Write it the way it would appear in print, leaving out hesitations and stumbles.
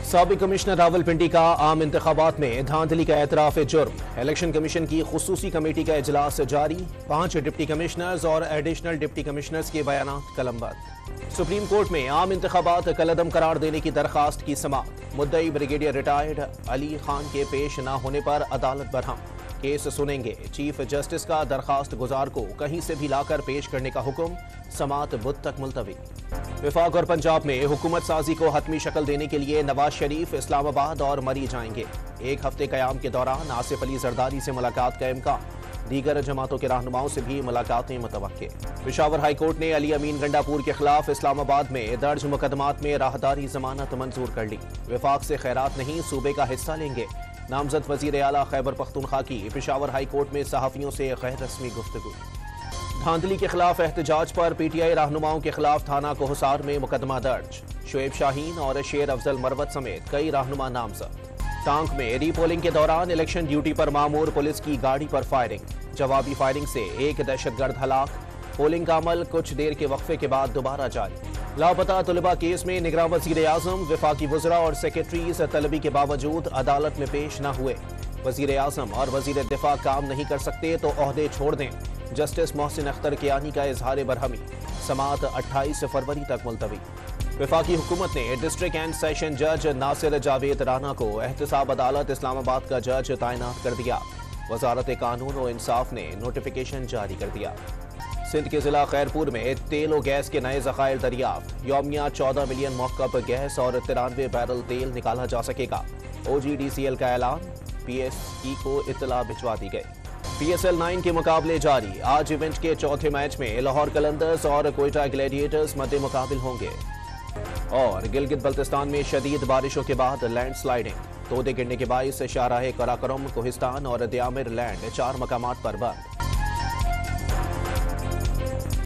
साबिक कमिश्नर रावलपिंडी का आम इंतखाबात में धांधली का एतराफ जुर्म। इलेक्शन कमीशन की खुसूसी कमेटी का इजलास जारी। 5 डिप्टी कमिश्नर्स और एडिशनल डिप्टी कमिश्नर्स के बयानात कलमबंद। सुप्रीम कोर्ट में आम इंतखाबात कलअदम करार देने की दरखास्त की समाअत। मुद्दई ब्रिगेडियर रिटायर्ड अली खान के पेश न होने पर अदालत बरहम। केस सुनेंगे चीफ जस्टिस का दरखास्त गुजार को कहीं से भी लाकर पेश करने का हुक्म। समाअत बुध तक मुलतवी। वफाक और पंजाब में हुकूमत साजी को हतमी शक्ल देने के लिए नवाज शरीफ इस्लामाबाद और मरी जाएंगे। 1 हफ्ते कयाम के दौरान आसिफ अली जरदारी से मुलाकात का इम्कान। दीगर जमातों के रहनुमाओं से भी मुलाकातें मुतवक्के। पेशावर हाई कोर्ट ने अली अमीन गंडापुर के खिलाफ इस्लामाबाद में दर्ज मुकदमात में राहदारी जमानत मंजूर कर ली। वफाक से खैरात नहीं, सूबे का हिस्सा लेंगे। नामजद वजीर आला खैबर पख्तूनख्वा की पेशावर हाई कोर्ट में सहाफियों से गैर रस्मी गुफ्तगू। धांधली के खिलाफ एहतजाज पर पीटीआई रहनुमाओं के खिलाफ थाना कोहसार में मुकदमा दर्ज। शुएब शाहीन और शेर अफजल मरवत समेत कई रहनुमा नामजद। टांक में रीपोलिंग के दौरान इलेक्शन ड्यूटी पर मामूर पुलिस की गाड़ी पर फायरिंग। जवाबी फायरिंग से 1 दहशतगर्द हलाक। पोलिंग का अमल कुछ देर के वक्फे के बाद दोबारा जारी। लापता तलबा केस में निगरान वजीर आजम, वफाकी वज़रा और सेक्रेटरीज तलबी के बावजूद अदालत में पेश न हुए। वजीर आजम और वजीर दिफा काम नहीं कर सकते तो ओहदे छोड़ दें। जस्टिस मोहसिन अख्तर कियानी का इजहार बरहमी। समाअत 28 फरवरी तक मुलतवी। वफाकी हुकूमत ने डिस्ट्रिक्ट एंड सेशन जज नासिर जावेद राना को एहतसाब अदालत इस्लामाबाद का जज तैनात कर दिया। वजारत कानून और इंसाफ ने नोटिफिकेशन जारी कर दिया। सिंध के जिला खैरपुर में तेल और गैस के नए ज़खायर दरियाफ्त। यौमिया 14 मिलियन मौक़ब गैस और 93 बैरल तेल निकाला जा सकेगा। OGDCL का ऐलान। PSE को इत्तला भिजवा दी गई। PSL 9 के मुकाबले जारी। आज इवेंट के चौथे मैच में लाहौर कलंदर्स और कोयटा ग्लैडिएटर्स मद्दे मुकाबिल होंगे। और गिलगित बल्तिस्तान में शदीद बारिशों के बाद लैंड स्लाइडिंग। तोदे गिरने के बाइस शाहराह कराकोरम, कोहिस्तान और दयामिर लैंड 4 मकामात पर बंद।